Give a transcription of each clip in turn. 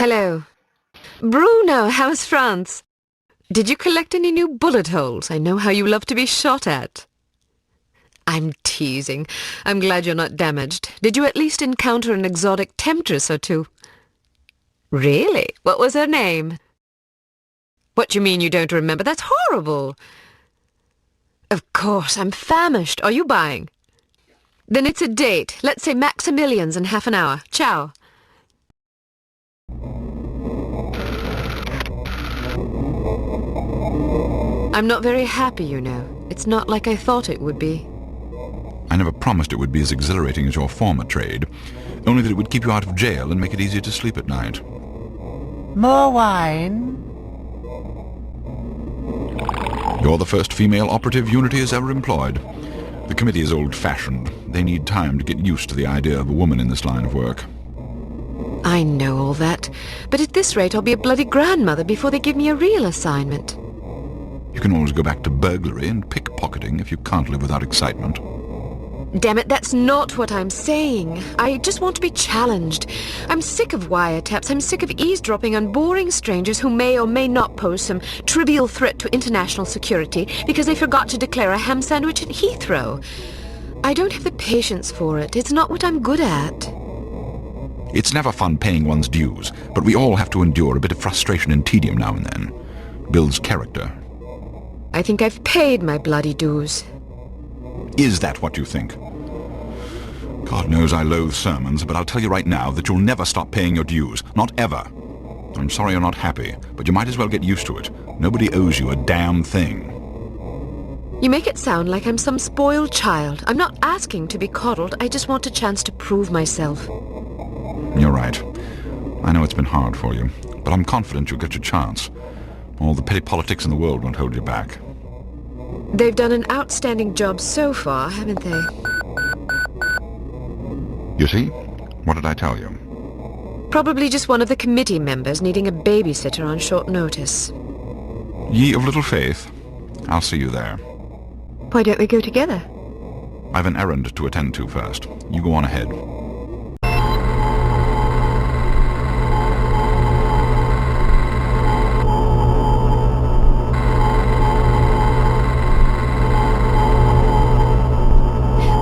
Hello. Bruno, how's France? Did you collect any new bullet holes? I know how you love to be shot at. I'm teasing. I'm glad you're not damaged. Did you at least encounter an exotic temptress or two? Really? What was her name? What do you mean you don't remember? That's horrible. Of course, I'm famished. Are you buying? Then it's a date. Let's say Maximilian's in half an hour. Ciao. I'm not very happy, you know. It's not like I thought it would be. I never promised it would be as exhilarating as your former trade, only that it would keep you out of jail and make it easier to sleep at night. More wine? You're the first female operative Unity has ever employed. The committee is old-fashioned. They need time to get used to the idea of a woman in this line of work. I know all that, but at this rate I'll be a bloody grandmother before they give me a real assignment. You can always go back to burglary and pickpocketing if you can't live without excitement. Damn it, that's not what I'm saying. I just want to be challenged. I'm sick of wiretaps. I'm sick of eavesdropping on boring strangers who may or may not pose some trivial threat to international security because they forgot to declare a ham sandwich at Heathrow. I don't have the patience for it. It's not what I'm good at. It's never fun paying one's dues, but we all have to endure a bit of frustration and tedium now and then. Builds character. I think I've paid my bloody dues. Is that what you think? God knows I loathe sermons, but I'll tell you right now that you'll never stop paying your dues. Not ever. I'm sorry you're not happy, but you might as well get used to it. Nobody owes you a damn thing. You make it sound like I'm some spoiled child. I'm not asking to be coddled. I just want a chance to prove myself. You're right. I know it's been hard for you, but I'm confident you'll get your chance. All the petty politics in the world won't hold you back. They've done an outstanding job so far, haven't they? You see? What did I tell you? Probably just one of the committee members needing a babysitter on short notice. Ye of little faith. I'll see you there. Why don't we go together? I've an errand to attend to first. You go on ahead.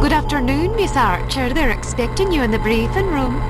Good afternoon, Miss Archer. They're expecting you in the briefing room.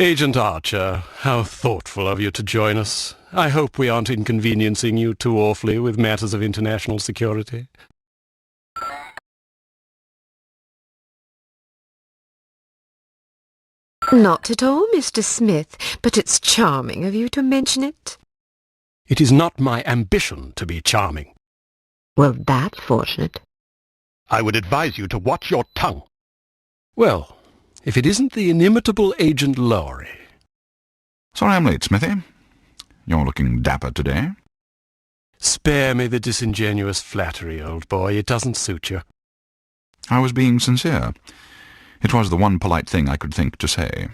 Agent Archer, how thoughtful of you to join us. I hope we aren't inconveniencing you too awfully with matters of international security. Not at all, Mr. Smith, but it's charming of you to mention it. It is not my ambition to be charming. Well, that's fortunate. I would advise you to watch your tongue. Well, if it isn't the inimitable Agent Lowry. Sorry I'm late, Smithy. You're looking dapper today. Spare me the disingenuous flattery, old boy. It doesn't suit you. I was being sincere. It was the one polite thing I could think to say.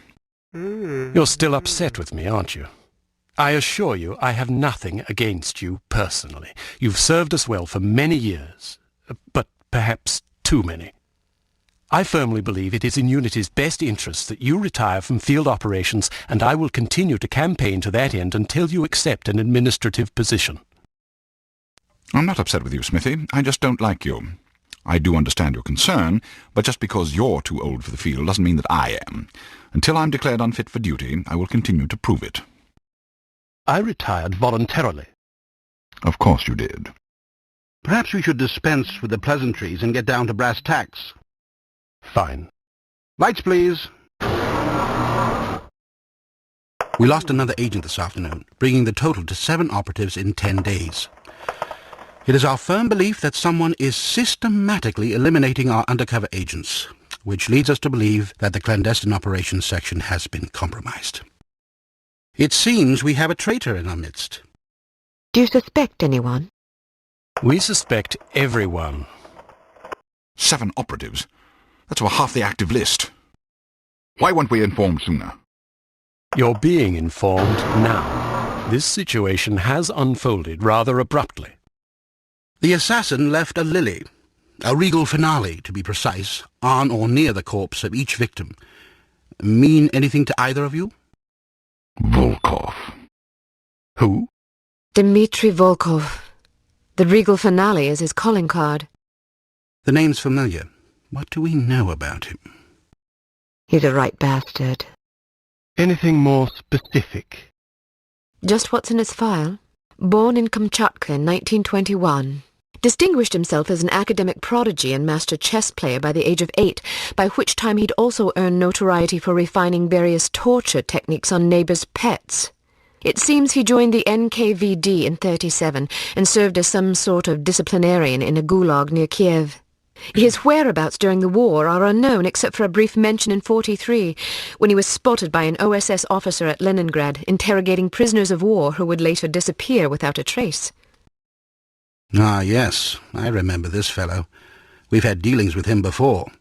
You're still upset with me, aren't you? I assure you I have nothing against you personally. You've served us well for many years, but perhaps too many. I firmly believe it is in Unity's best interest that you retire from field operations, and I will continue to campaign to that end until you accept an administrative position. I'm not upset with you, Smithy. I just don't like you. I do understand your concern, but just because you're too old for the field doesn't mean that I am. Until I'm declared unfit for duty, I will continue to prove it. I retired voluntarily. Of course you did. Perhaps we should dispense with the pleasantries and get down to brass tacks. Fine. Lights, please. We lost another agent this afternoon, bringing the total to 7 operatives in 10 days. It is our firm belief that someone is systematically eliminating our undercover agents, which leads us to believe that the clandestine operations section has been compromised. It seems we have a traitor in our midst. Do you suspect anyone? We suspect everyone. 7 operatives? That's over half the active list. Why weren't we informed sooner? You're being informed now. This situation has unfolded rather abruptly. The assassin left a lily, a regal finale, to be precise, on or near the corpse of each victim. Mean anything to either of you? Volkov. Who? Dmitri Volkov. The regal finale is his calling card. The name's familiar. What do we know about him? He's a right bastard. Anything more specific? Just what's in his file. Born in Kamchatka in 1921. Distinguished himself as an academic prodigy and master chess player by the age of 8, by which time he'd also earned notoriety for refining various torture techniques on neighbors' pets. It seems he joined the NKVD in 1937 and served as some sort of disciplinarian in a gulag near Kiev. His whereabouts during the war are unknown except for a brief mention in 1943, when he was spotted by an OSS officer at Leningrad interrogating prisoners of war who would later disappear without a trace. Ah, yes, I remember this fellow. We've had dealings with him before.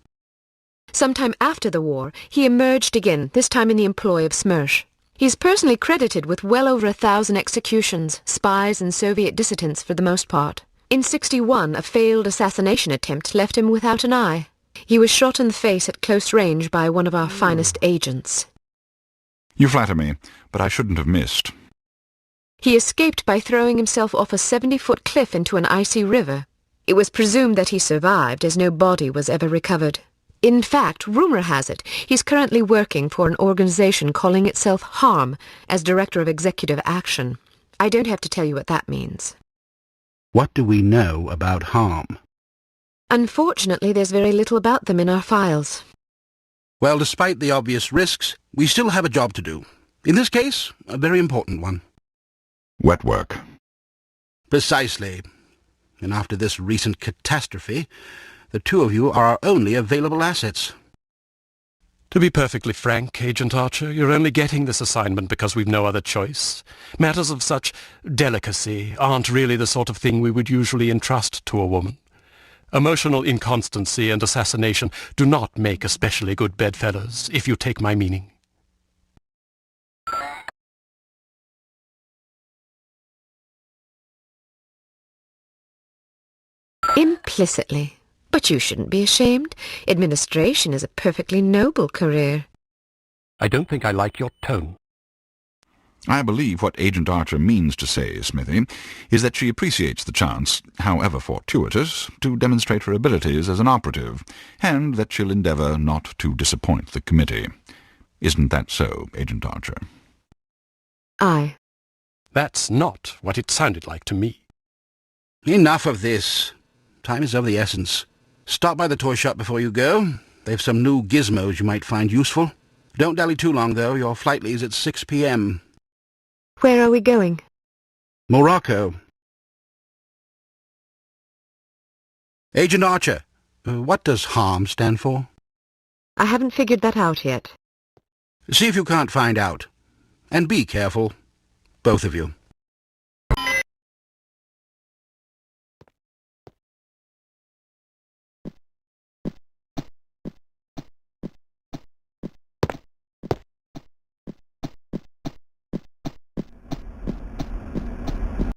Sometime after the war, he emerged again, this time in the employ of Smersh. He's personally credited with well over 1,000 executions, spies and Soviet dissidents for the most part. In 1961, a failed assassination attempt left him without an eye. He was shot in the face at close range by one of our finest agents. You flatter me, but I shouldn't have missed. He escaped by throwing himself off a 70-foot cliff into an icy river. It was presumed that he survived, as no body was ever recovered. In fact, rumor has it, he's currently working for an organization calling itself HARM as Director of Executive Action. I don't have to tell you what that means. What do we know about harm? Unfortunately, there's very little about them in our files. Well, despite the obvious risks, we still have a job to do. In this case, a very important one. Wet work. Precisely. And after this recent catastrophe, the two of you are our only available assets. To be perfectly frank, Agent Archer, you're only getting this assignment because we've no other choice. Matters of such delicacy aren't really the sort of thing we would usually entrust to a woman. Emotional inconstancy and assassination do not make especially good bedfellows, if you take my meaning. Implicitly. But you shouldn't be ashamed. Administration is a perfectly noble career. I don't think I like your tone. I believe what Agent Archer means to say, Smithy, is that she appreciates the chance, however fortuitous, to demonstrate her abilities as an operative, and that she'll endeavour not to disappoint the committee. Isn't that so, Agent Archer? Aye. That's not what it sounded like to me. Enough of this. Time is of the essence. Stop by the toy shop before you go. They've some new gizmos you might find useful. Don't dally too long, though. Your flight leaves at 6 p.m. Where are we going? Morocco. Agent Archer, what does HARM stand for? I haven't figured that out yet. See if you can't find out. And be careful, both of you.